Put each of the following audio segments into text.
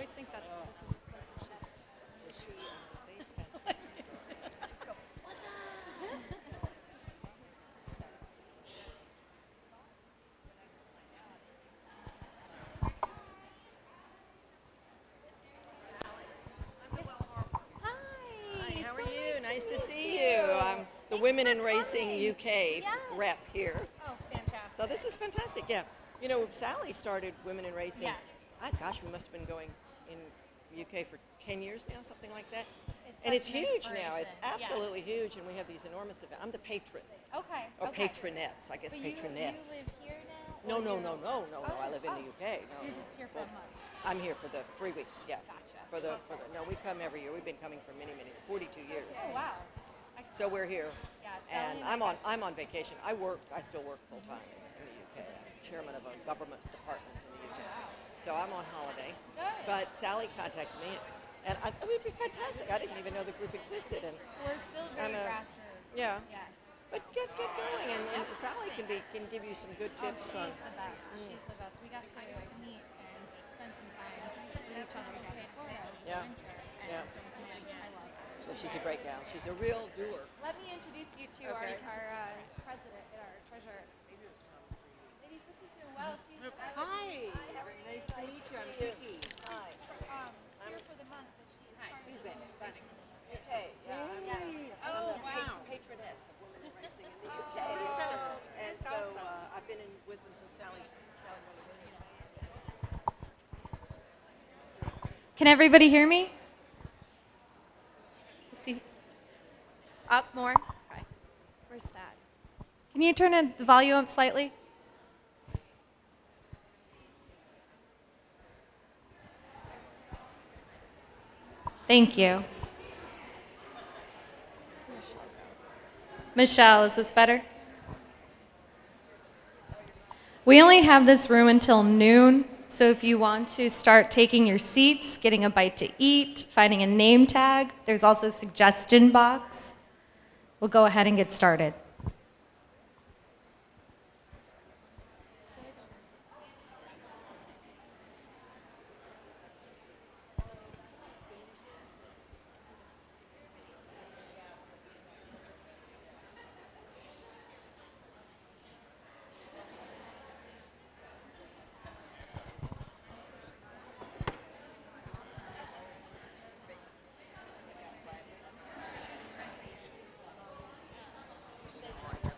always think that's. Hi, how are you? Nice to see you. I'm the Women in Racing UK rep here. Oh, fantastic. So this is fantastic, yeah. You know, Sally started Women in Racing. Yes. Gosh, we must have been going in UK for 10 years now, something like that. It's It's such an huge now. It's inspiration. absolutely huge, and we have these enormous events. I'm the patron, Okay. or okay. patroness, I guess But patroness. You live here now? No, or no, you're- no, no, no, no. I live in the UK. No, You're no. just here for a month. I'm here for the 3 weeks, yeah. Gotcha. No, we come every year. We've been coming for many, 42 years. Oh, wow. So we're here, Yeah, and Sally I'm on vacation. I still work full time in the UK. I'm chairman of a government department in the UK. So I'm on holiday. Good. But Sally contacted me, and it would be fantastic. I didn't even know the group existed, and We're still very I'm a- grassroots. yeah. Yes. but get going, and Sally can give you some good tips She's on. the best. She's the best. We got to meet and spend some time with each other down in Florida over Yeah. the winter. Yeah. And I love her. Well, she's a great gal. She's a real doer. Let me introduce you to Okay. our president, our treasurer. Ladies, this is Noelle. She's Hi. Nice to meet you. I'm Vicky. Hi. here for the month, but she's Susan. UK. Yeah. I'm Oh, the wow. patroness of Women in Racing in the UK. And That's so awesome. I've been with them since Sally Can everybody hear me? Let's see. Up more? Okay. Where's that? Can you turn the volume up slightly? Thank you. Michelle, is this better? We only have this room until noon, so if you want to start taking your seats, getting a bite to eat, finding a name tag, there's also a suggestion box. We'll go ahead and get started.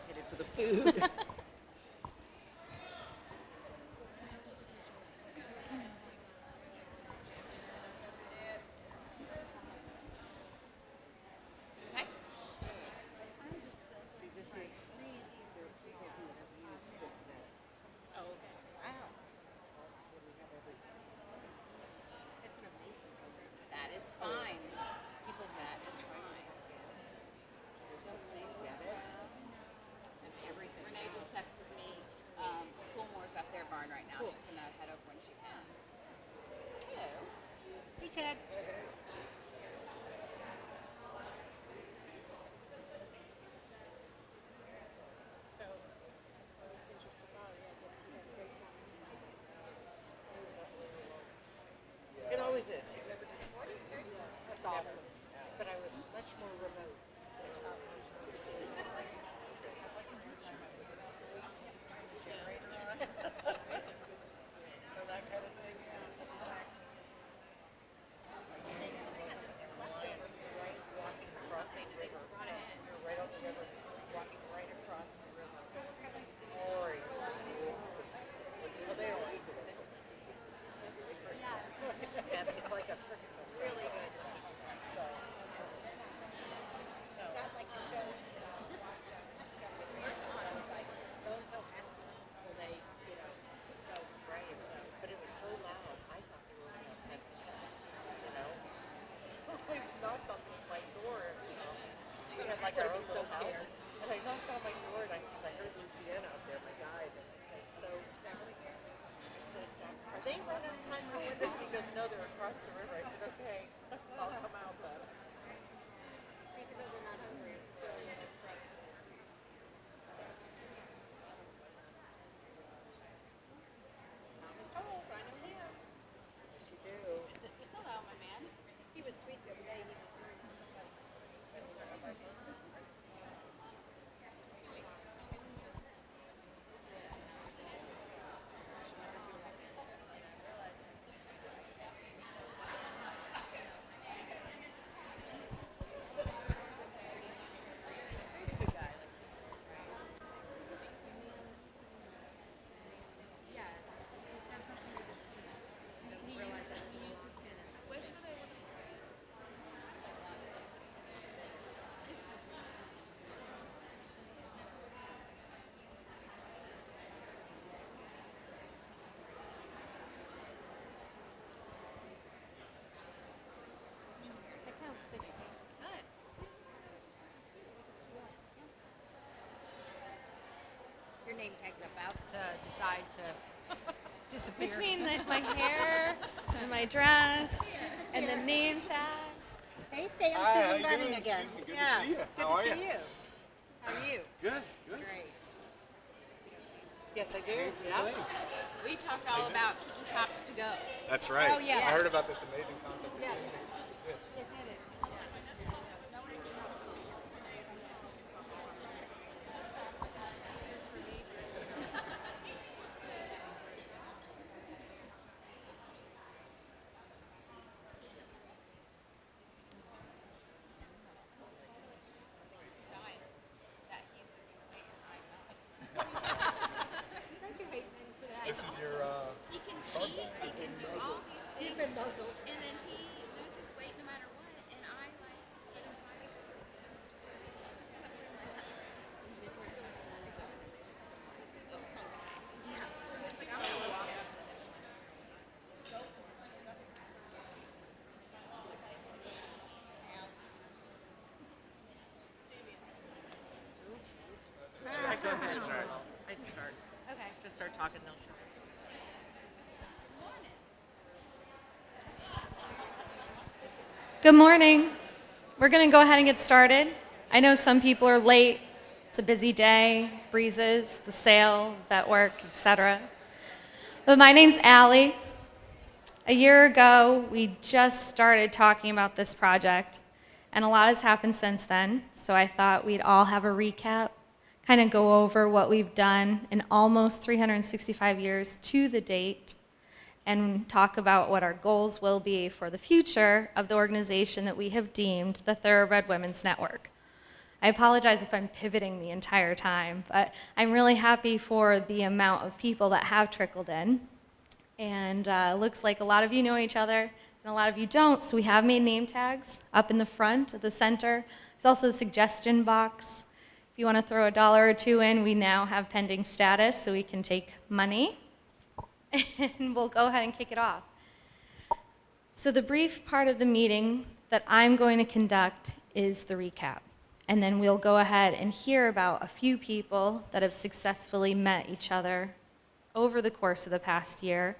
headed for the food. See, this is the people who have used this net. Oh, okay. Wow. It's an amazing program. That is fine. People, that is fine. And everything. Renee just texted me. Coolmore's at their barn right now. Cool. She's gonna head over when she can. Hello. Hey, Ted. It always is. That's awesome. But I was much more remote. Or that kind of thing. decide to disappear? Between my hair and my dress and the name tag. Hey, Sam, Hi, how Susan you Bunning doing, again. Susan? Good yeah. to see you. Good How to are see you? you. How are you? Good, good. Great. Yes, I do. Yeah. We talked all about Kiki's Hops to Go. That's right. Oh, yes. I heard about this amazing concept that Yes. exists. It did it. Don't you hate men for that? This is your He can cheat, he can do all these things, You've been muzzled. and then he loses weight no matter what, and I like get him Go ahead. Start. I'd start. Okay. Just start talking. They'll show. Good morning. We're going to go ahead and get started. I know some people are late. It's a busy day, breezes, the sale, vet work, etc. But my name's Allie. A year ago, we just started talking about this project, and a lot has happened since then, so I thought we'd all have a recap, kind of go over what we've done in almost 365 years to the date, and talk about what our goals will be for the future of the organization that we have deemed the Thoroughbred Women's Network. I apologize if I'm pivoting the entire time, but I'm really happy for the amount of people that have trickled in. And it looks like a lot of you know each other, and a lot of you don't, so we have made name tags up in the front at the center. There's also a suggestion box. If you want to throw $1 or $2 in, we now have pending status, so we can take money. And we'll go ahead and kick it off. So the brief part of the meeting that I'm going to conduct is the recap. And then we'll go ahead and hear about a few people that have successfully met each other over the course of the past year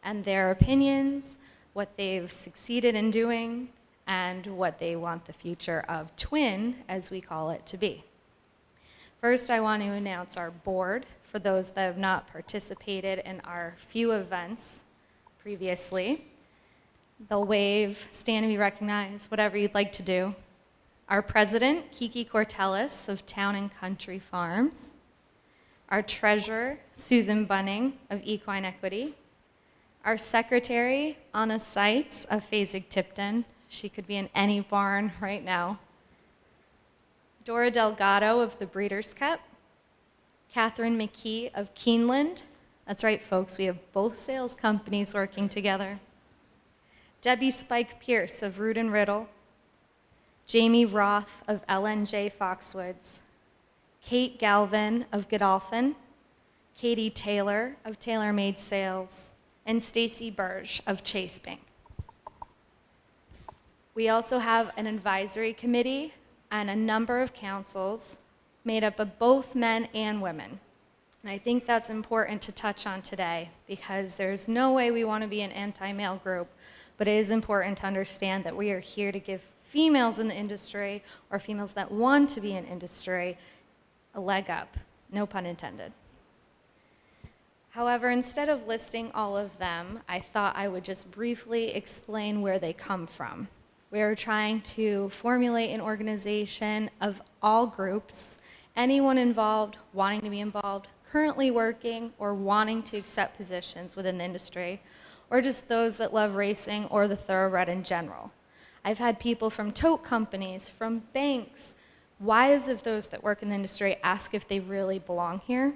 and their opinions, what they've succeeded in doing, and what they want the future of Twin, as we call it, to be. First, I want to announce our board for those that have not participated in our few events previously. They'll wave, stand and be recognized, whatever you'd like to do. Our president, Kiki Cortellis of Town and Country Farms. Our treasurer, Susan Bunning of Equine Equity. Our secretary, Anna Seitz of Fasig-Tipton. She could be in any barn right now. Dora Delgado of the Breeders' Cup. Catherine McKee of Keeneland. That's right, folks, we have both sales companies working together. Debbie Spike Pierce of Root and Riddle. Jamie Roth of LNJ Foxwoods. Kate Galvin of Godolphin. Katie Taylor of Tailor Made Sales. And Stacy Burge of Chase Bank. We also have an advisory committee and a number of councils made up of both men and women. And I think that's important to touch on today because there's no way we want to be an anti-male group, but it is important to understand that we are here to give females in the industry or females that want to be in industry a leg up, no pun intended. However, instead of listing all of them, I thought I would just briefly explain where they come from. We are trying to formulate an organization of all groups, anyone involved, wanting to be involved, currently working, or wanting to accept positions within the industry, or just those that love racing or the thoroughbred in general. I've had people from tote companies, from banks, wives of those that work in the industry ask if they really belong here.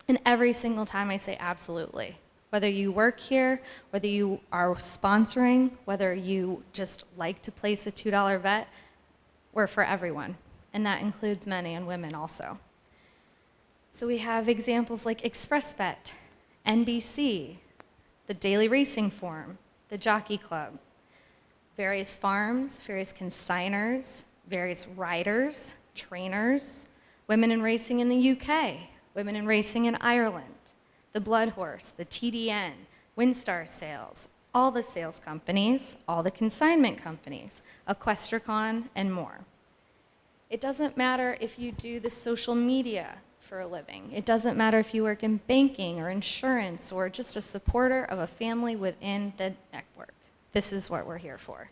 And every single time I say absolutely. Whether you work here, whether you are sponsoring, whether you just like to place a $2 vet, we're for everyone. And that includes men and women also. So we have examples like ExpressBet, NBC, the Daily Racing Forum, the Jockey Club, various farms, various consigners, various riders, trainers, women in racing in the UK, women in racing in Ireland, the Blood Horse, the TDN, WinStar Sales, all the sales companies, all the consignment companies, Equestricon, and more. It doesn't matter if you do the social media for a living. It doesn't matter if you work in banking or insurance or just a supporter of a family within the network. This is what we're here for.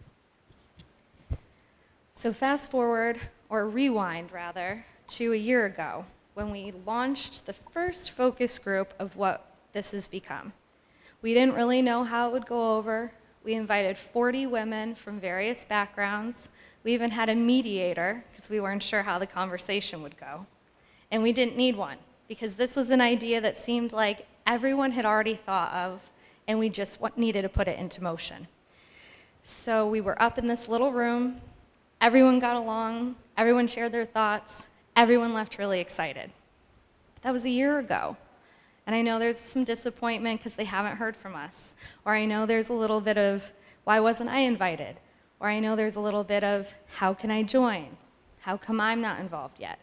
So fast forward, or rewind rather, to a year ago when we launched the first focus group of what this has become. We didn't really know how it would go over. We invited 40 women from various backgrounds. We even had a mediator because we weren't sure how the conversation would go. And we didn't need one because this was an idea that seemed like everyone had already thought of and we just needed to put it into motion. So we were up in this little room. Everyone got along. Everyone shared their thoughts. Everyone left really excited. But that was a year ago. And I know there's some disappointment because they haven't heard from us. Or I know there's a little bit of, why wasn't I invited? Or I know there's a little bit of, how can I join? How come I'm not involved yet?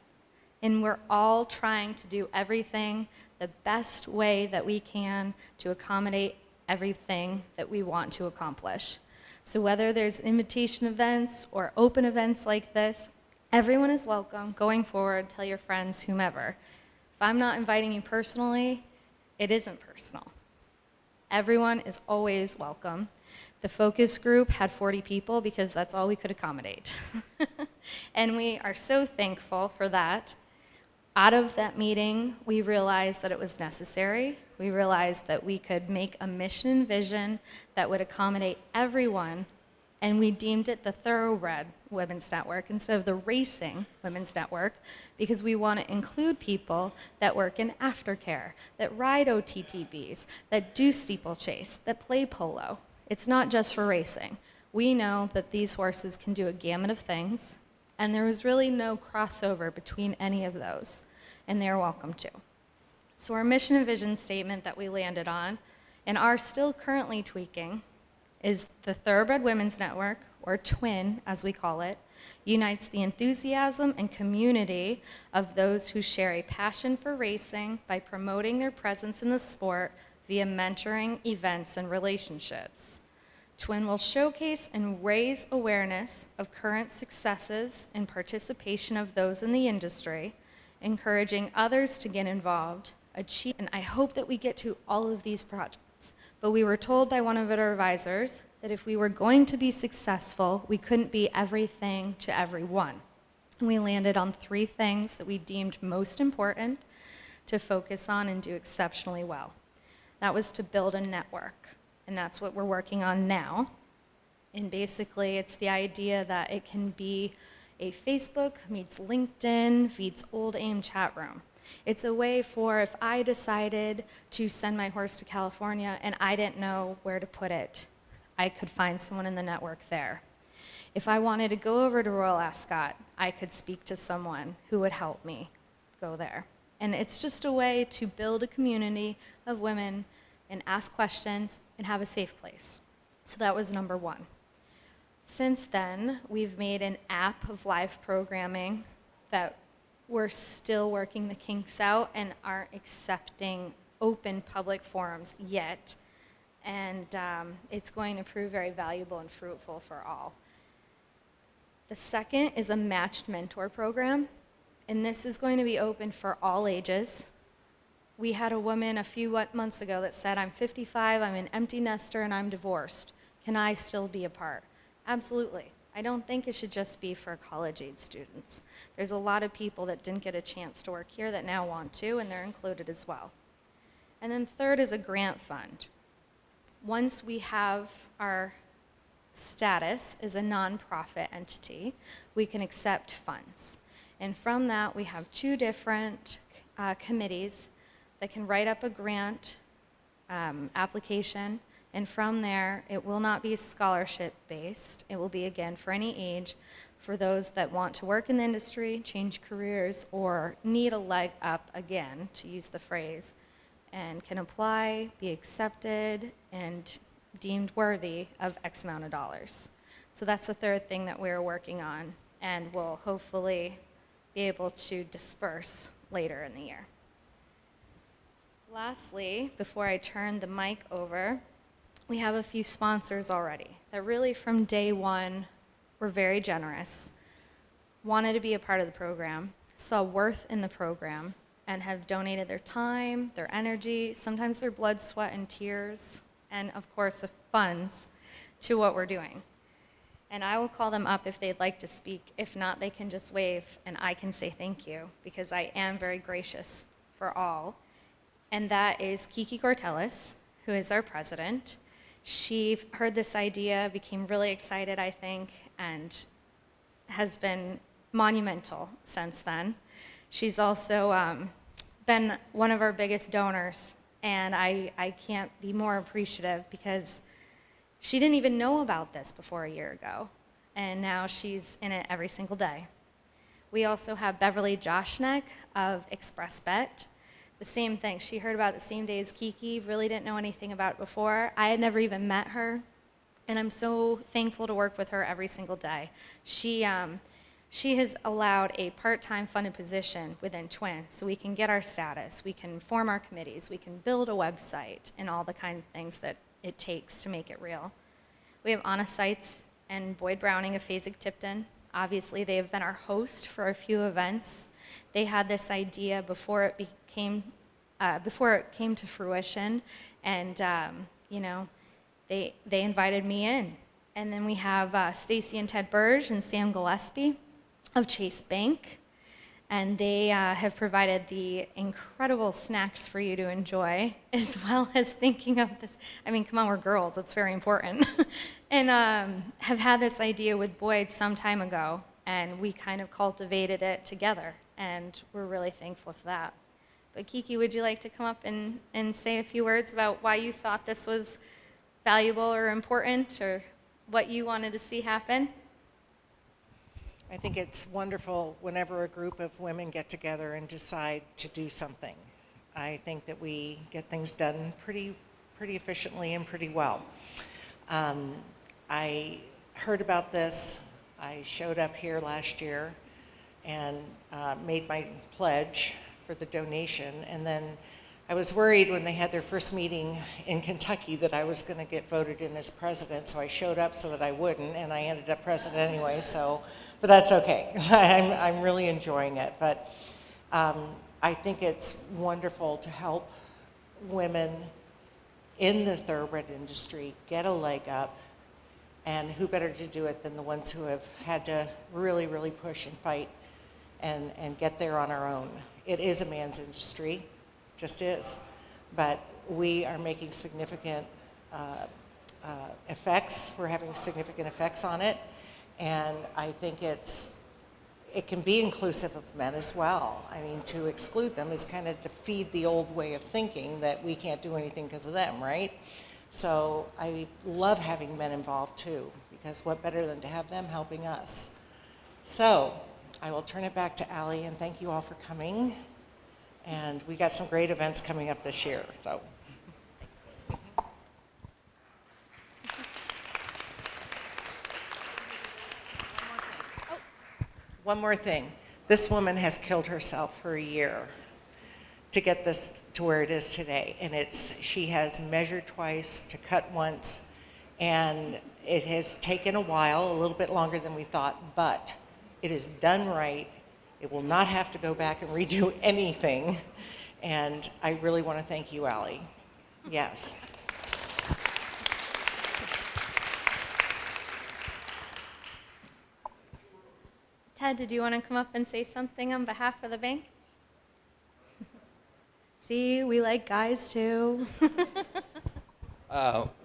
And we're all trying to do everything the best way that we can to accommodate everything that we want to accomplish. So whether there's invitation events or open events like this, everyone is welcome. Going forward, tell your friends, whomever. If I'm not inviting you personally, it isn't personal. Everyone is always welcome. The focus group had 40 people because that's all we could accommodate. And we are so thankful for that. Out of that meeting, we realized that it was necessary. We realized that we could make a mission and vision that would accommodate everyone, and we deemed it the Thoroughbred Women's Network instead of the Racing Women's Network because we want to include people that work in aftercare, that ride OTTBs, that do steeplechase, that play polo. It's not just for racing. We know that these horses can do a gamut of things, and there was really no crossover between any of those, and they're welcome to. So our mission and vision statement that we landed on, and are still currently tweaking, is the Thoroughbred Women's Network, or TWIN as we call it, unites the enthusiasm and community of those who share a passion for racing by promoting their presence in the sport via mentoring, events, and relationships. TWIN will showcase and raise awareness of current successes and participation of those in the industry, encouraging others to get involved, achieve, and I hope that we get to all of these projects. But we were told by one of our advisors that if we were going to be successful, we couldn't be everything to everyone. And we landed on 3 things that we deemed most important to focus on and do exceptionally well. That was to build a network, and that's what we're working on now. And basically, it's the idea that it can be a Facebook meets LinkedIn meets Old AIM chat room. It's a way for if I decided to send my horse to California and I didn't know where to put it, I could find someone in the network there. If I wanted to go over to Royal Ascot, I could speak to someone who would help me go there. And it's just a way to build a community of women and ask questions and have a safe place. So that was number 1. Since then, we've made an app of live programming that we're still working the kinks out and aren't accepting open public forums yet. And it's going to prove very valuable and fruitful for all. The second is a matched mentor program, and this is going to be open for all ages. We had a woman a few months ago that said, I'm 55, I'm an empty nester, and I'm divorced. Can I still be a part? Absolutely. I don't think it should just be for college-age students. There's a lot of people that didn't get a chance to work here that now want to, and they're included as well. And then third is a grant fund. Once we have our status as a nonprofit entity, we can accept funds. And from that, we have 2 different committees that can write up a grant application. And from there, it will not be scholarship-based. It will be, again, for any age, for those that want to work in the industry, change careers, or need a leg up, again, to use the phrase, and can apply, be accepted, and deemed worthy of X amount of dollars. So that's the third thing that we're working on, and we'll hopefully be able to disperse later in the year. Lastly, before I turn the mic over, we have a few sponsors already that really from day one were very generous, wanted to be a part of the program, saw worth in the program, and have donated their time, their energy, sometimes their blood, sweat, and tears, and of course, the funds to what we're doing. And I will call them up if they'd like to speak. If not, they can just wave, and I can say thank you, because I am very gracious for all. And that is Kiki Cortelis, who is our president. She heard this idea, became really excited, I think, and has been monumental since then. She's also been one of our biggest donors, and I can't be more appreciative because she didn't even know about this before a year ago, and now she's in it every single day. We also have Beverly Joshnek of ExpressBet. The same thing. She heard about it the same day as Kiki, really didn't know anything about it before. I had never even met her, and I'm so thankful to work with her every single day. She has allowed a part-time funded position within Twin, so we can get our status, we can form our committees, we can build a website, and all the kind of things that it takes to make it real. We have Anna Seitz and Boyd Browning of Fasig-Tipton. Obviously, they have been our host for a few events. They had this idea before it came to fruition, and they invited me in. And then we have Stacy and Ted Burge and Sam Gillespie of Chase Bank, and they have provided the incredible snacks for you to enjoy, as well as thinking of this. I mean, come on, we're girls, it's very important. And have had this idea with Boyd some time ago, and we kind of cultivated it together, and we're really thankful for that. But Kiki, would you like to come up and say a few words about why you thought this was valuable or important, or what you wanted to see happen? I think it's wonderful whenever a group of women get together and decide to do something. I think that we get things done pretty efficiently and pretty well. I heard about this. I showed up here last year and made my pledge for the donation, and then I was worried when they had their first meeting in Kentucky that I was going to get voted in as president, so I showed up so that I wouldn't, and I ended up president anyway, but that's okay. I'm really enjoying it, but I think it's wonderful to help women in the thoroughbred industry get a leg up, and who better to do it than the ones who have had to really, really push and fight and get there on our own. It is a man's industry, just is, but we are making significant effects. We're having significant effects on it, and I think it can be inclusive of men as well. I mean, to exclude them is kind of to feed the old way of thinking that we can't do anything because of them, right? So I love having men involved too, because what better than to have them helping us? So I will turn it back to Allie, and thank you all for coming. And we got some great events coming up this year. So. One more thing. This woman has killed herself for a year to get this to where it is today. And she has measured twice, to cut once, and it has taken a while, a little bit longer than we thought, but it is done right. It will not have to go back and redo anything. And I really want to thank you, Allie. Yes. Ted, did you want to come up and say something on behalf of the bank? See, we like guys too.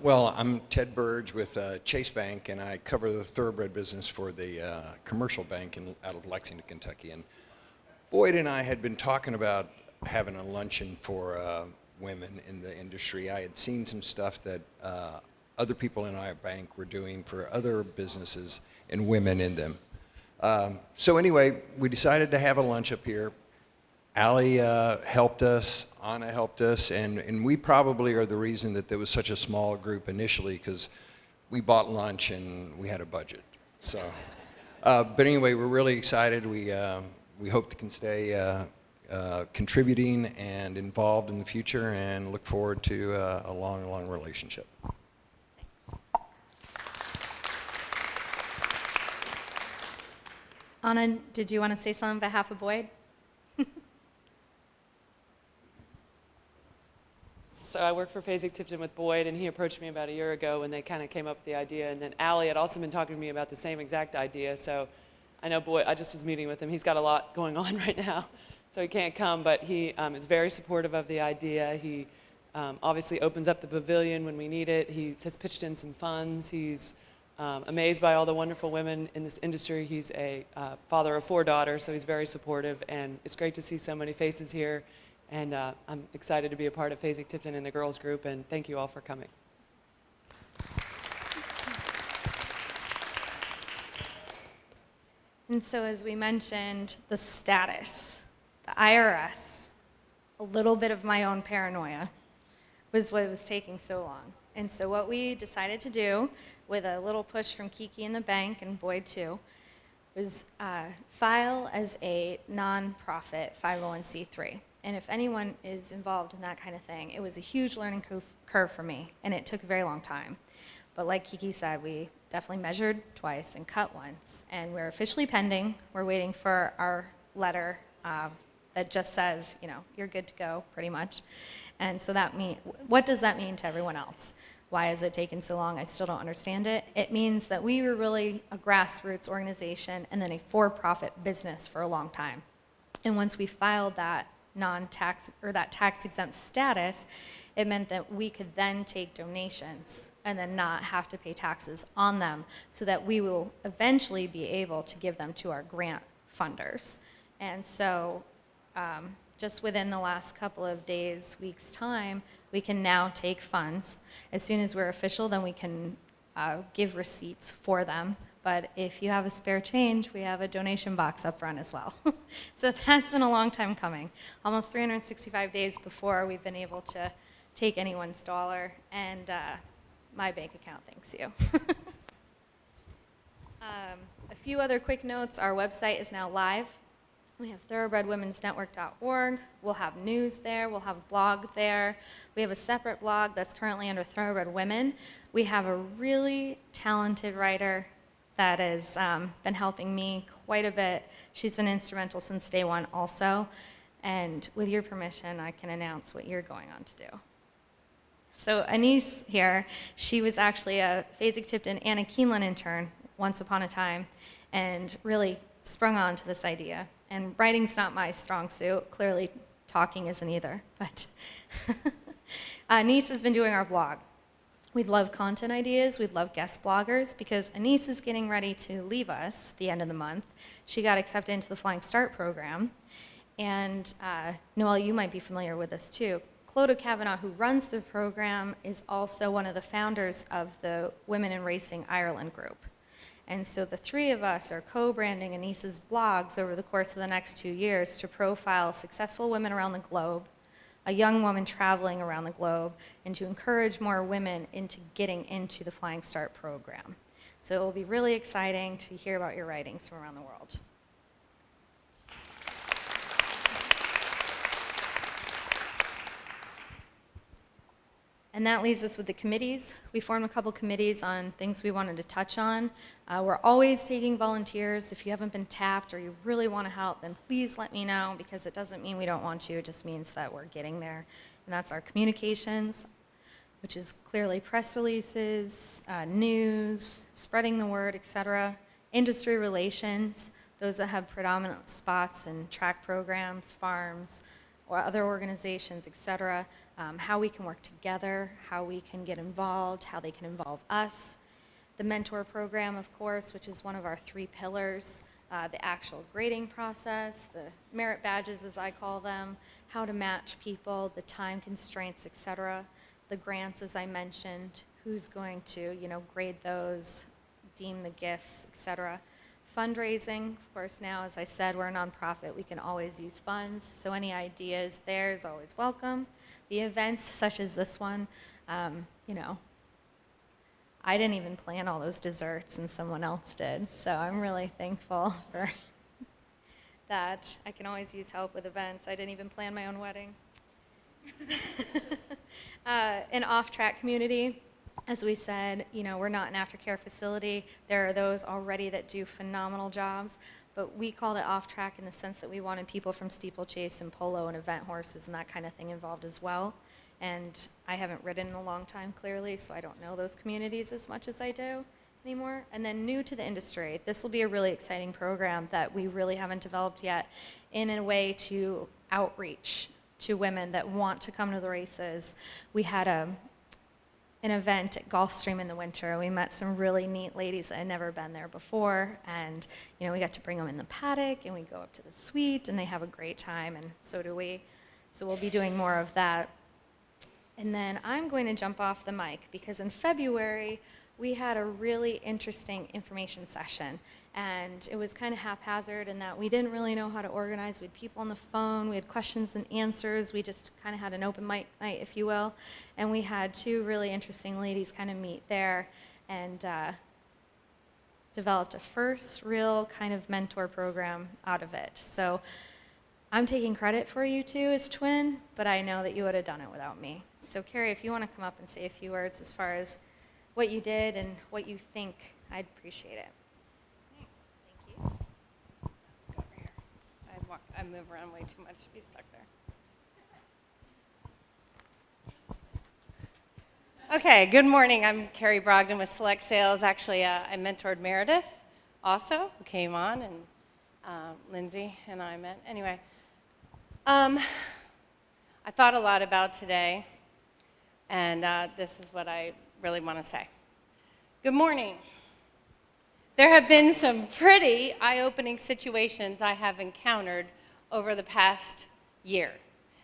Well, I'm Ted Burge with Chase Bank, and I cover the thoroughbred business for the commercial bank out of Lexington, Kentucky. And Boyd and I had been talking about having a luncheon for women in the industry. I had seen some stuff that other people in our bank were doing for other businesses and women in them. So anyway, we decided to have a lunch up here. Allie helped us, Anna helped us, and we probably are the reason that there was such a small group initially, because we bought lunch and we had a budget. So, but anyway, we're really excited. We hope to can stay contributing and involved in the future, and look forward to a long, long relationship. Anna, did you want to say something on behalf of Boyd? So I work for Fasig-Tipton with Boyd, and he approached me about a year ago when they kind of came up with the idea. And then Allie had also been talking to me about the same exact idea. So I know Boyd, I just was meeting with him. He's got a lot going on right now, so he can't come, but he is very supportive of the idea. He obviously opens up the pavilion when we need it. He has pitched in some funds. He's amazed by all the wonderful women in this industry. He's a father of 4 daughters, so he's very supportive, and it's great to see so many faces here. And I'm excited to be a part of Fasig-Tipton and the girls group, and thank you all for coming. And so as we mentioned, the status, the IRS, a little bit of my own paranoia was what was taking so long. And so what we decided to do, with a little push from Kiki in the bank and Boyd too, was file as a nonprofit 501c3. And if anyone is involved in that kind of thing, it was a huge learning curve for me, and it took a very long time. But like Kiki said, we definitely measured twice and cut once, and we're officially pending. We're waiting for our letter that just says, you know, you're good to go, pretty much. And so what does that mean to everyone else? Why has it taken so long? I still don't understand it. It means that we were really a grassroots organization and then a for-profit business for a long time. And once we filed that non-tax or that tax-exempt status, it meant that we could then take donations and then not have to pay taxes on them, so that we will eventually be able to give them to our grant funders. And so just within the last couple of days, weeks' time, we can now take funds. As soon as we're official, then we can give receipts for them. But if you have a spare change, we have a donation box up front as well. So that's been a long time coming. Almost 365 days before we've been able to take anyone's dollar, and my bank account thanks you. A few other quick notes. Our website is now live. We have thoroughbredwomensnetwork.org. We'll have news there. We'll have a blog there. We have a separate blog that's currently under Thoroughbred Women. We have a really talented writer that has been helping me quite a bit. She's been instrumental since day one also. And with your permission, I can announce what you're going on to do. So Anise here, she was actually a Fasig-Tipton Anna Keeneland intern once upon a time, and really sprung on to this idea. And writing's not my strong suit. Clearly, talking isn't either. But Anise has been doing our blog. We'd love content ideas. We'd love guest bloggers, because Anise is getting ready to leave us the end of the month. She got accepted into the Flying Start program. And Noelle, you might be familiar with this too. Clodagh Kavanagh, who runs the program, is also one of the founders of the Women in Racing Ireland group. And so the three of us are co-branding Anise's blogs over the course of the next 2 years to profile successful women around the globe, a young woman traveling around the globe, and to encourage more women into getting into the Flying Start program. So it will be really exciting to hear about your writings from around the world. And that leaves us with the committees. We formed a couple committees on things we wanted to touch on. We're always taking volunteers. If you haven't been tapped or you really want to help, then please let me know, because it doesn't mean we don't want you. It just means that we're getting there. And that's our communications, which is clearly press releases, news, spreading the word, etc. Industry relations, those that have predominant spots in track programs, farms, or other organizations, etc. How we can work together, how we can get involved, how they can involve us. The mentor program, of course, which is one of our 3 pillars. The actual grading process, the merit badges, as I call them, how to match people, the time constraints, etc. The grants, as I mentioned, who's going to, grade those, deem the gifts, etc. Fundraising, of course, now, as I said, we're a nonprofit. We can always use funds, so any ideas there is always welcome. The events, such as this one, I didn't even plan all those desserts, and someone else did, so I'm really thankful for that I can always use help with events. I didn't even plan my own wedding. An off-track community, as we said, we're not an aftercare facility. There are those already that do phenomenal jobs, but we called it off-track in the sense that we wanted people from steeplechase and polo and event horses and that kind of thing involved as well. And I haven't ridden in a long time, clearly, so I don't know those communities as much as I do anymore. And then new to the industry, this will be a really exciting program that we really haven't developed yet in a way to outreach to women that want to come to the races. We had an event at Gulfstream in the winter. We met some really neat ladies that had never been there before, and we got to bring them in the paddock, and we go up to the suite, and they have a great time, and so do we. So we'll be doing more of that. And then I'm going to jump off the mic because in February, we had a really interesting information session, and it was kind of haphazard in that we didn't really know how to organize. We had people on the phone, we had questions and answers, we just kind of had an open mic night, if you will, and we had two really interesting ladies kind of meet there and developed a first real kind of mentor program out of it. So I'm taking credit for you two as twin, but I know that you would have done it without me. So Carrie, if you want to come up and say a few words as far as what you did and what you think, I'd appreciate it. Thanks. Thank you. Go over here. I move around way too much to be stuck there. Okay, good morning. I'm Carrie Brogdon with Select Sales. Actually, I mentored Meredith also, who came on, and Lindsay and I met. Anyway, I thought a lot about today, and this is what I really want to say. Good morning. There have been some pretty eye-opening situations I have encountered over the past year.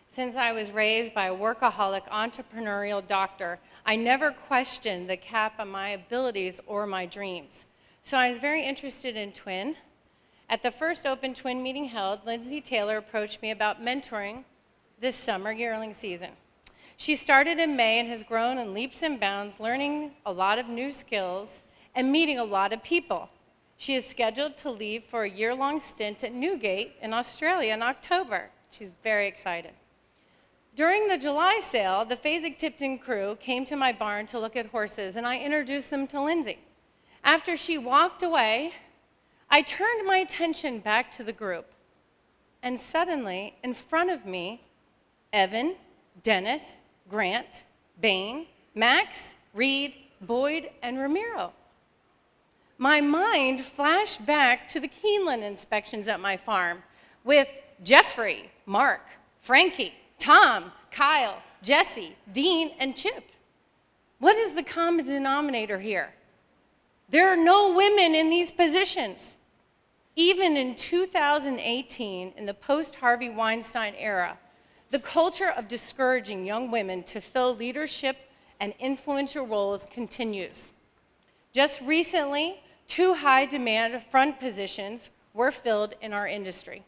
Since I was raised by a workaholic entrepreneurial doctor, I never questioned the cap on my abilities or my dreams. So I was very interested in twin. At the first open twin meeting held, Lindsay Taylor approached me about mentoring this summer yearling season. She started in May and has grown in leaps and bounds, learning a lot of new skills and meeting a lot of people. She is scheduled to leave for a year-long stint at Newgate in Australia in October. She's very excited. During the July sale, the Fasig-Tipton crew came to my barn to look at horses, and I introduced them to Lindsay. After she walked away, I turned my attention back to the group, and suddenly, in front of me, Evan, Dennis, Grant, Bain, Max, Reed, Boyd, and Ramiro. My mind flashed back to the Keeneland inspections at my farm with Jeffrey, Mark, Frankie, Tom, Kyle, Jesse, Dean, and Chip. What is the common denominator here? There are no women in these positions. Even in 2018, in the post-Harvey Weinstein era, the culture of discouraging young women to fill leadership and influential roles continues. Just recently, 2 high-demand front positions were filled in our industry.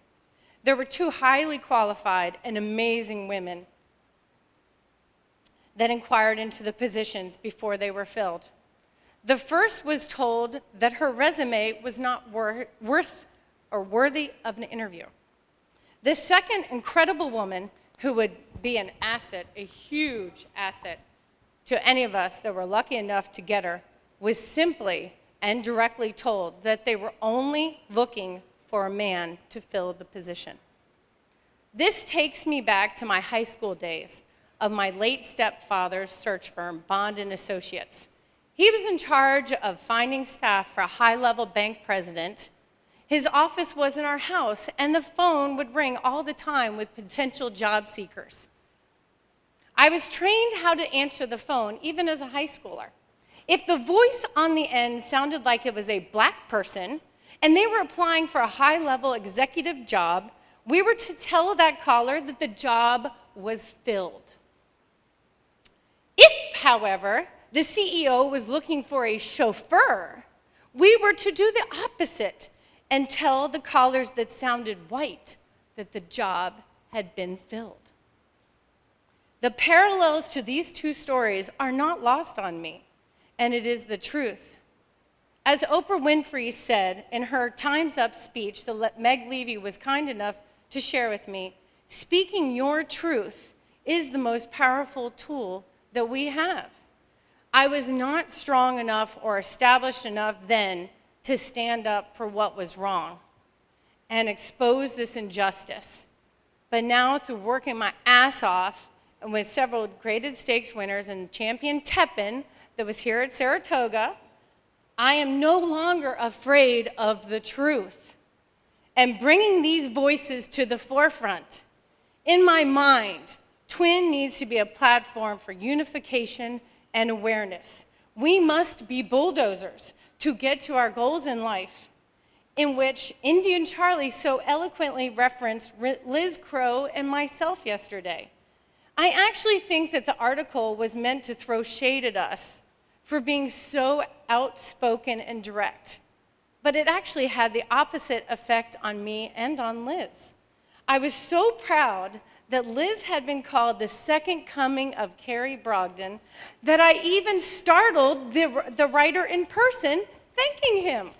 There were 2 highly qualified and amazing women that inquired into the positions before they were filled. The first was told that her resume was not worth or worthy of an interview. The second incredible woman, who would be an asset, a huge asset to any of us that were lucky enough to get her, was simply and directly told that they were only looking for a man to fill the position. This takes me back to my high school days of my late stepfather's search firm, Bond & Associates. He was in charge of finding staff for a high-level bank president. His office was in our house, and the phone would ring all the time with potential job seekers. I was trained how to answer the phone, even as a high schooler. If the voice on the end sounded like it was a black person, and they were applying for a high-level executive job, we were to tell that caller that the job was filled. If, however, the CEO was looking for a chauffeur, we were to do the opposite and tell the callers that sounded white that the job had been filled. The parallels to these 2 stories are not lost on me, and it is the truth. As Oprah Winfrey said in her Time's Up speech that Meg Levy was kind enough to share with me, speaking your truth is the most powerful tool that we have. I was not strong enough or established enough then to stand up for what was wrong and expose this injustice. But now, through working my ass off and with several graded stakes winners and champion Teppan that was here at Saratoga, I am no longer afraid of the truth and bringing these voices to the forefront. In my mind, Twin needs to be a platform for unification and awareness. We must be bulldozers to get to our goals in life, in which Indian Charlie so eloquently referenced Liz Crow and myself yesterday. I actually think that the article was meant to throw shade at us for being so outspoken and direct, but it actually had the opposite effect on me and on Liz. I was so proud that Liz had been called the second coming of Carrie Brogdon that I even startled the writer in person, thanking him.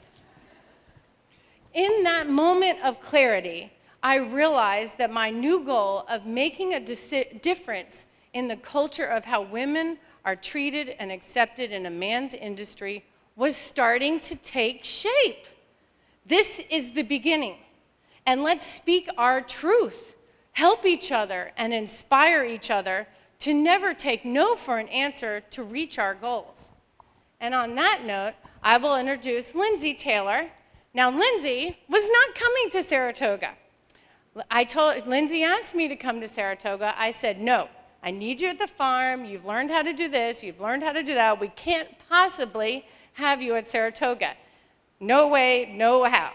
In that moment of clarity, I realized that my new goal of making a difference in the culture of how women are treated and accepted in a man's industry was starting to take shape. This is the beginning, and let's speak our truth, help each other, and inspire each other to never take no for an answer to reach our goals. And on that note, I will introduce Lindsay Taylor. Now, Lindsay was not coming to Saratoga. Lindsay asked me to come to Saratoga. I said, no, I need you at the farm. You've learned how to do this. You've learned how to do that. We can't possibly have you at Saratoga. No way, no how.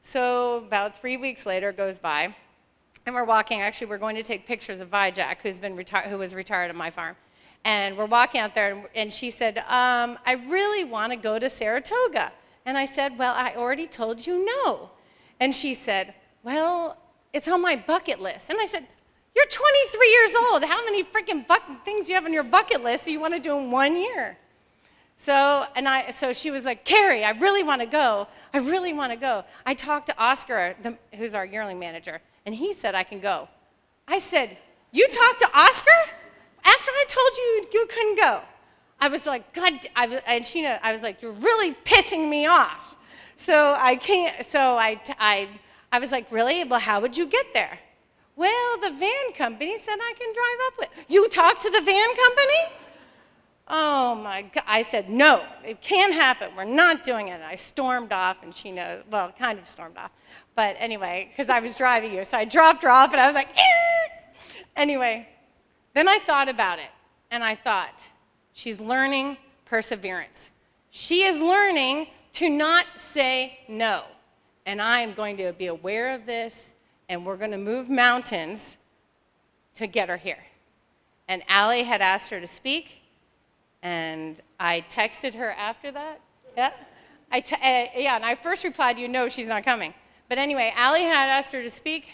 So about 3 weeks later goes by, and we're walking. Actually, we're going to take pictures of Vijack, who was retired at my farm. And we're walking out there, and she said, I really want to go to Saratoga. And I said, well, I already told you no. And she said, well, it's on my bucket list. And I said, you're 23 years old. How many freaking things do you have on your bucket list that you want to do in 1 year? So she was like, Carrie, I really want to go. I really want to go. I talked to Oscar, who's our yearling manager, and he said I can go. I said, you talked to Oscar? After I told you you couldn't go. I was like, God, I was like, you're really pissing me off. So I can't, so I was like, really? Well, how would you get there? Well, the van company said I can drive up with. You talked to the van company? Oh my God. I said, no, it can't happen. We're not doing it. And I stormed off, and she knows, well, kind of stormed off. But anyway, because I was driving you, so I dropped her off, and I was like, eh! Anyway, then I thought about it, and I thought, she's learning perseverance. She is learning to not say no. And I am going to be aware of this, and we're going to move mountains to get her here. And Allie had asked her to speak, and I texted her after that. Yeah, and I first replied, you know she's not coming. But anyway, Allie had asked her to speak,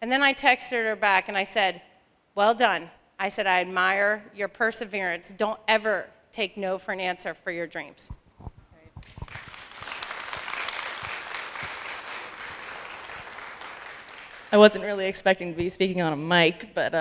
and then I texted her back, and I said, well done. I said, I admire your perseverance. Don't ever take no for an answer for your dreams. I wasn't really expecting to be speaking on a mic, but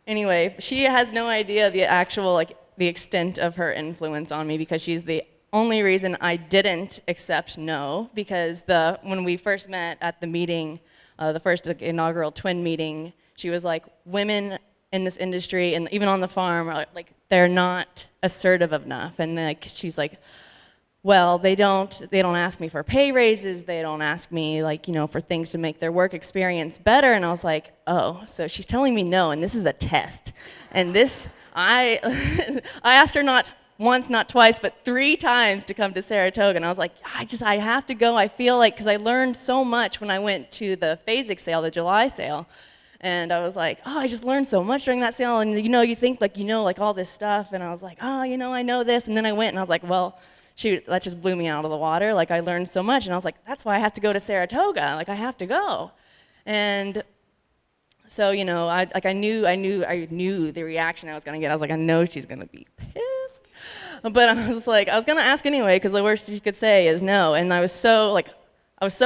anyway, she has no idea the extent of her influence on me, because she's the only reason I didn't accept no, because when we first met at the meeting, the first inaugural twin meeting, she was like, women in this industry and even on the farm are like, they're not assertive enough. And she's like, well, they don't ask me for pay raises, they don't ask me for things to make their work experience better. And I was like, oh, so she's telling me no, and this is a test. And I asked her not once, not twice, but 3 times to come to Saratoga. And I was like, I have to go. I feel like, because I learned so much when I went to the Phasic sale, the July sale. And I was like, oh, I just learned so much during that sale. And you think all this stuff. And I was like, oh, I know this. And then I went and I was like, well, shoot, that just blew me out of the water. I learned so much. And I was like, that's why I have to go to Saratoga. I have to go. And so, I knew the reaction I was going to get. I was like, I know she's going to be pissed. But I was like, I was gonna ask anyway, because the worst she could say is no. And I was so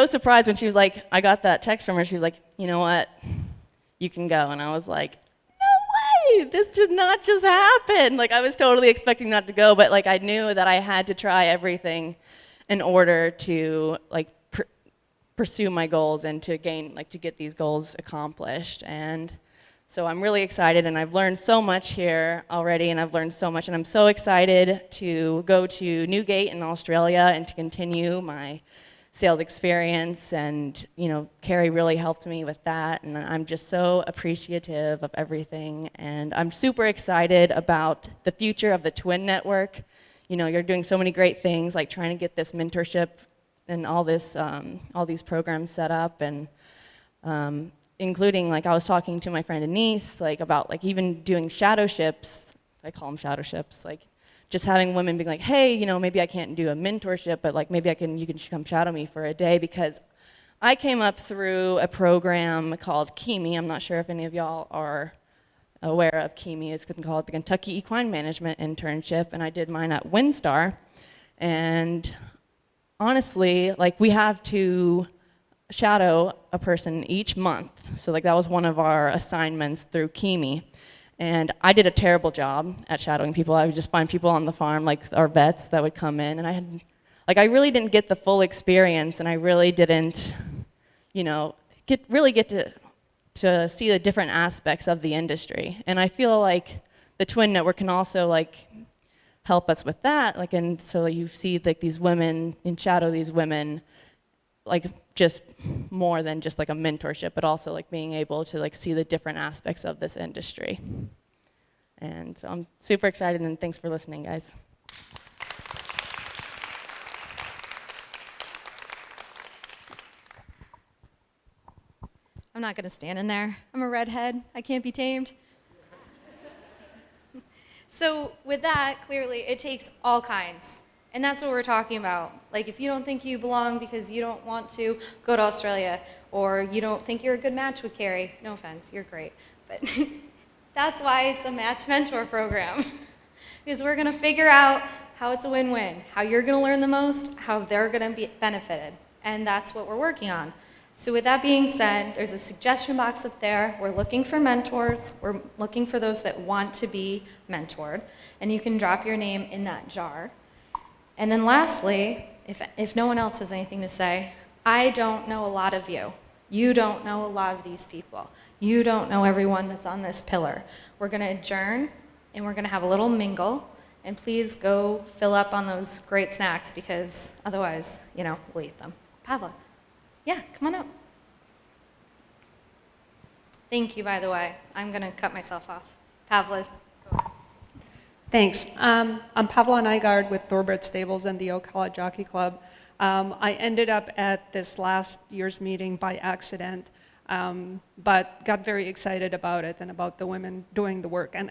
surprised when she was like, I got that text from her. She was like, you know what, you can go. And I was like, no way, this did not just happen. Like, I was totally expecting not to go, but like I knew that I had to try everything in order to like pursue my goals and to get these goals accomplished. And so I'm really excited, and I've learned so much here already, and I'm so excited to go to Newgate in Australia and to continue my sales experience. And Carrie really helped me with that, and I'm just so appreciative of everything. And I'm super excited about the future of the Twin Network. You're doing so many great things, like trying to get this mentorship and all these programs set up, and including, like, I was talking to my friend Denise, like, about, like, even doing shadow ships. I call them shadow ships, like, just having women being like, hey, maybe I can't do a mentorship, but, like, maybe you can come shadow me for a day, because I came up through a program called KIMI. I'm not sure if any of y'all are aware of KIMI. It's called the Kentucky Equine Management Internship, and I did mine at WinStar. And honestly, like, we have to shadow a person each month. So like that was one of our assignments through KIMI. And I did a terrible job at shadowing people. I would just find people on the farm, like our vets that would come in, and I really didn't get the full experience, and I really didn't, get to see the different aspects of the industry. And I feel like the Twin Network can also like help us with that, like, and so you see like these women and shadow these women, like just more than just like a mentorship, but also like being able to like see the different aspects of this industry. And so I'm super excited, and thanks for listening, guys. I'm not going to stand in there. I'm a redhead. I can't be tamed. So with that, clearly, it takes all kinds. And that's what we're talking about. Like, if you don't think you belong because you don't want to go to Australia, or you don't think you're a good match with Carrie, no offense, you're great. But that's why it's a match mentor program. Because we're going to figure out how it's a win-win, how you're going to learn the most, how they're going to be benefited. And that's what we're working on. So with that being said, there's a suggestion box up there. We're looking for mentors. We're looking for those that want to be mentored. And you can drop your name in that jar. And then lastly, if no one else has anything to say, I don't know a lot of you. You don't know a lot of these people. You don't know everyone that's on this pillar. We're going to adjourn, and we're going to have a little mingle. And please go fill up on those great snacks, because otherwise, we'll eat them. Pavla. Yeah, come on up. Thank you, by the way. I'm going to cut myself off. Pavla. Thanks. I'm Pavla Nygaard with Thoroughbred Stables and the Ocala Jockey Club. I ended up at this last year's meeting by accident, but got very excited about it and about the women doing the work. And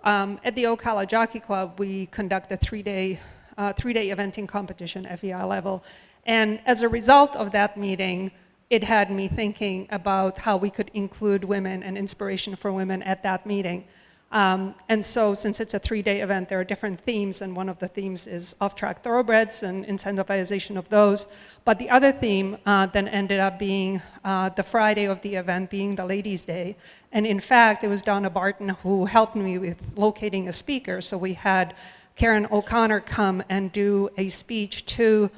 at the Ocala Jockey Club, we conduct a three-day eventing competition, FEI level. And as a result of that meeting, it had me thinking about how we could include women and inspiration for women at that meeting. And so since it's a 3-day event, there are different themes, and one of the themes is off-track thoroughbreds and incentivization of those. But the other theme then ended up being the Friday of the event being the Ladies' Day. And in fact, it was Donna Barton who helped me with locating a speaker. So we had Karen O'Connor come and do a speech to,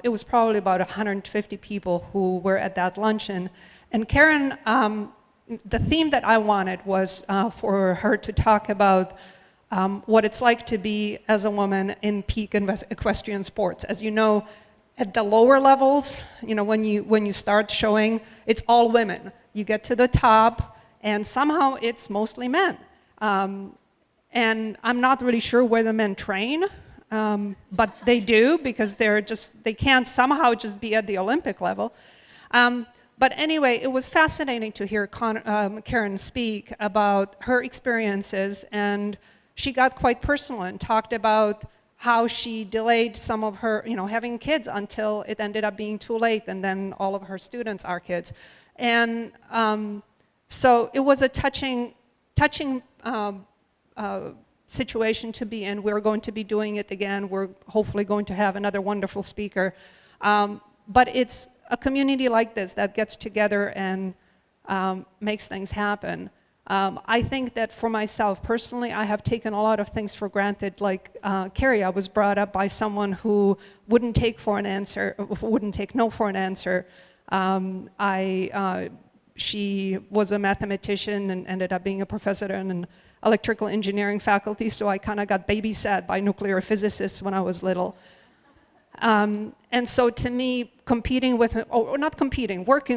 it was probably about 150 people who were at that luncheon. And Karen, the theme that I wanted was for her to talk about what it's like to be as a woman in peak equestrian sports. As you know, at the lower levels, when you start showing, it's all women. You get to the top, and somehow it's mostly men. And I'm not really sure where the men train, but they do, because they can't somehow just be at the Olympic level. But anyway, it was fascinating to hear Karen speak about her experiences, and she got quite personal and talked about how she delayed some of her, having kids until it ended up being too late, and then all of her students are kids. And so it was a touching situation to be in. We're going to be doing it again. We're hopefully going to have another wonderful speaker. But it's a community like this that gets together and makes things happen. I think that for myself personally, I have taken a lot of things for granted. Like Carrie, I was brought up by someone who wouldn't take no for an answer. She was a mathematician and ended up being a professor in an electrical engineering faculty, so I kind of got babysat by nuclear physicists when I was little. And so to me, working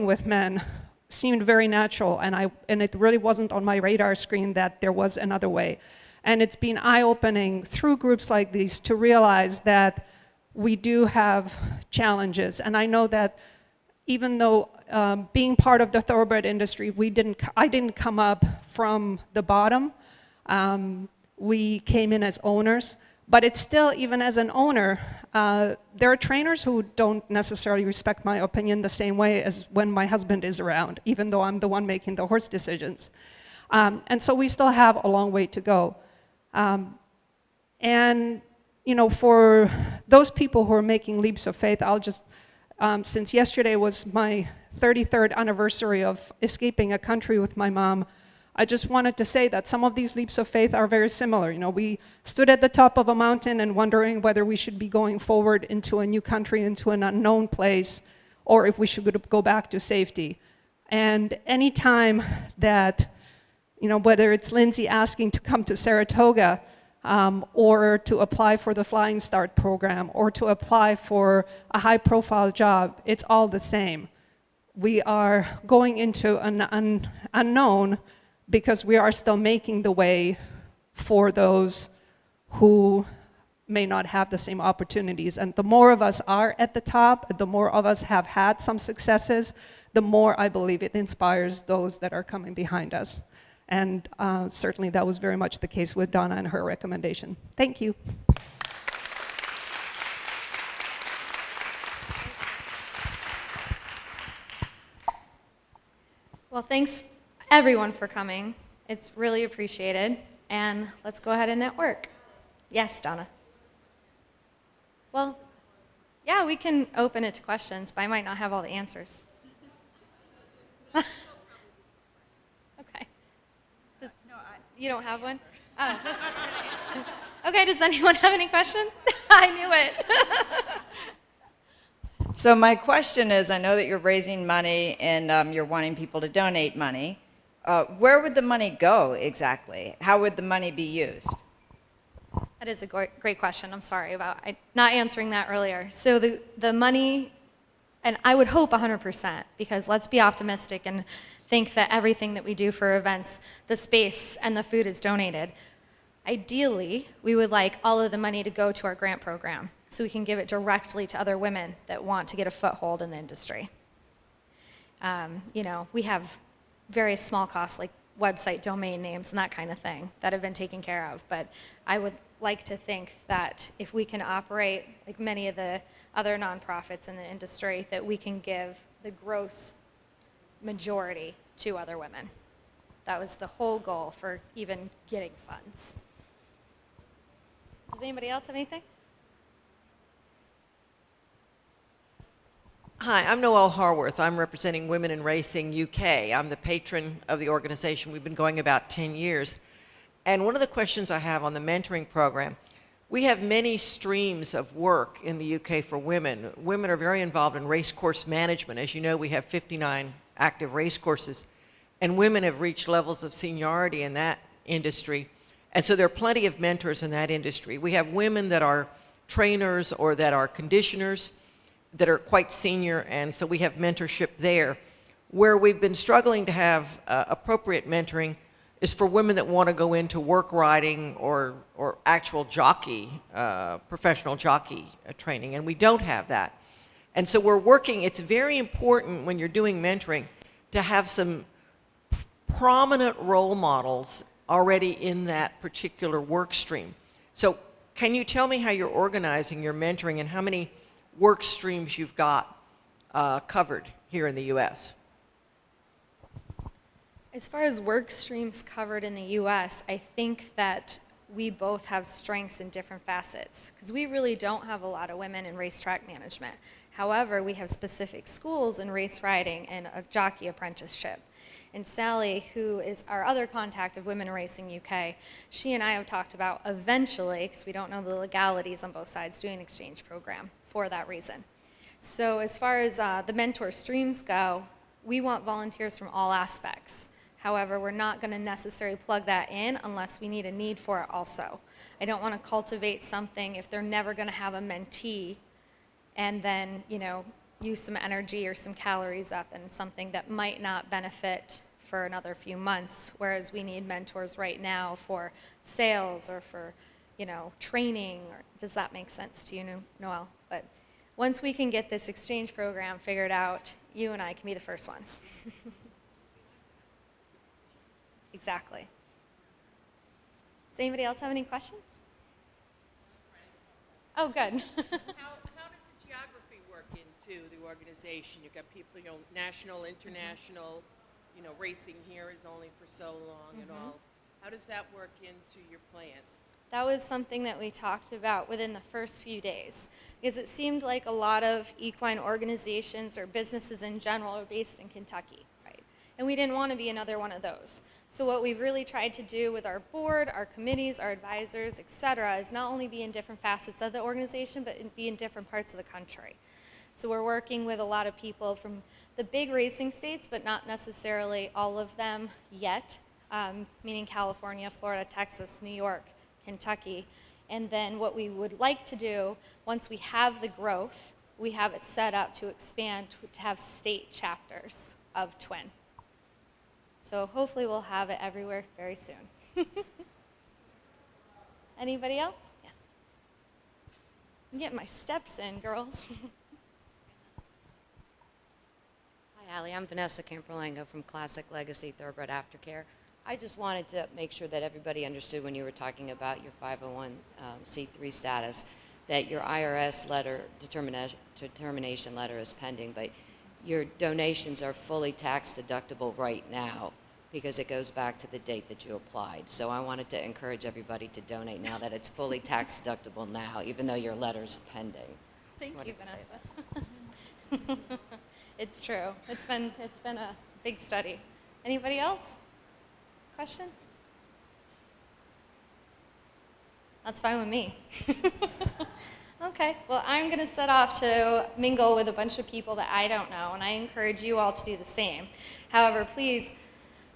with men seemed very natural, and it really wasn't on my radar screen that there was another way. And it's been eye-opening through groups like these to realize that we do have challenges. And I know that even though being part of the thoroughbred industry, I didn't come up from the bottom. We came in as owners. But it's still, even as an owner, there are trainers who don't necessarily respect my opinion the same way as when my husband is around, even though I'm the one making the horse decisions. And so we still have a long way to go. And, you know, for those people who are making leaps of faith, I'll just, since yesterday was my 33rd anniversary of escaping a country with my mom, I just wanted to say that some of these leaps of faith are very similar. You know, we stood at the top of a mountain and wondering whether we should be going forward into a new country, into an unknown place, or if we should go back to safety. And any time that, you know, whether it's Lindsay asking to come to Saratoga, or to apply for the Flying Start program, or to apply for a high-profile job, it's all the same. We are going into an unknown, because we are still making the way for those who may not have the same opportunities. And the more of us are at the top, the more of us have had some successes, the more I believe it inspires those that are coming behind us. And certainly that was very much the case with Donna and her recommendation. Thank you. Well, thanks everyone for coming. It's really appreciated. And let's go ahead and network. Yes, Donna. Well, yeah, we can open it to questions, but I might not have all the answers. Okay. You don't have one? Oh. Okay, does anyone have any questions? I knew it. So my question is, I know that you're raising money and you're wanting people to donate money. Where would the money go exactly? How would the money be used? That is a great question. I'm sorry about not answering that earlier. So the money, and I would hope 100%, because let's be optimistic and think that everything that we do for events, the space and the food is donated. Ideally, we would like all of the money to go to our grant program so we can give it directly to other women that want to get a foothold in the industry. You know, we have various small costs like website domain names and that kind of thing that have been taken care of. But I would like to think that if we can operate like many of the other nonprofits in the industry, that we can give the gross majority to other women. That was the whole goal for even getting funds. Does anybody else have anything? Hi, I'm Noelle Harworth. I'm representing Women in Racing UK. I'm the patron of the organization. We've been going about 10 years. And one of the questions I have on the mentoring program, we have many streams of work in the UK for women. Women are very involved in race course management. As you know, we have 59 active race courses, and women have reached levels of seniority in that industry. And so there are plenty of mentors in that industry. We have women that are trainers or that are conditioners that are quite senior, and so we have mentorship there. Where we've been struggling to have appropriate mentoring is for women that want to go into work riding or actual jockey, professional jockey training, and we don't have that. And so we're working, it's very important when you're doing mentoring to have some prominent role models already in that particular work stream. So can you tell me how you're organizing your mentoring and how many work streams you've got covered here in the U.S.? As far as work streams covered in the U.S., I think that we both have strengths in different facets, because we really don't have a lot of women in racetrack management. However, we have specific schools in race riding and a jockey apprenticeship. And Sally, who is our other contact of Women in Racing UK, she and I have talked about eventually, because we don't know the legalities on both sides, doing an exchange program for that reason. So as far as the mentor streams go, we want volunteers from all aspects. However, we're not going to necessarily plug that in unless we need a need for it also. I don't want to cultivate something if they're never going to have a mentee and then, you know, use some energy or some calories up in something that might not benefit for another few months, whereas we need mentors right now for sales or for, you know, training. Or, does that make sense to you, Noelle? But once we can get this exchange program figured out, you and I can be the first ones. Exactly. Does anybody else have any questions? Oh, good. How does the geography work into the organization? You've got people, you know, national, international, you know, racing here is only for so long and all. How does that work into your plans? That was something that we talked about within the first few days, because it seemed like a lot of equine organizations or businesses in general are based in Kentucky, right? And we didn't want to be another one of those. So what we've really tried to do with our board, our committees, our advisors, et cetera, is not only be in different facets of the organization, but be in different parts of the country. So we're working with a lot of people from the big racing states, but not necessarily all of them yet, meaning California, Florida, Texas, New York, Kentucky. And then what we would like to do, once we have the growth, we have it set up to expand to have state chapters of Twin. So hopefully we'll have it everywhere very soon. Anybody else? Yes. I'm getting my steps in, girls. Hi, Allie. I'm Vanessa Camperlango from Classic Legacy Thoroughbred Aftercare. I just wanted to make sure that everybody understood when you were talking about your 501c3 status, that your IRS letter, determination letter is pending, but your donations are fully tax deductible right now because it goes back to the date that you applied. So I wanted to encourage everybody to donate now that it's fully tax deductible now, even though your letter's pending. Thank you, Vanessa. It's true. It's been a big study. Anybody else? Questions? That's fine with me. Okay, well, I'm going to set off to mingle with a bunch of people that I don't know, and I encourage you all to do the same. However, please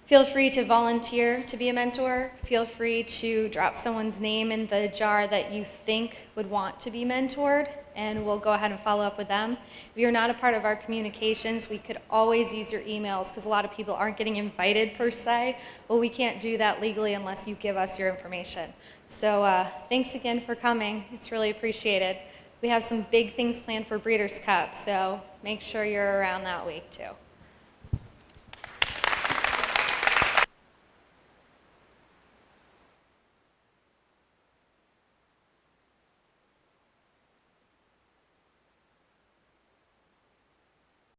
feel free to volunteer to be a mentor. Feel free to drop someone's name in the jar that you think would want to be mentored, and we'll go ahead and follow up with them. If you're not a part of our communications, we could always use your emails, because a lot of people aren't getting invited per se. Well, we can't do that legally unless you give us your information. So thanks again for coming. It's really appreciated. We have some big things planned for Breeders' Cup, so make sure you're around that week too.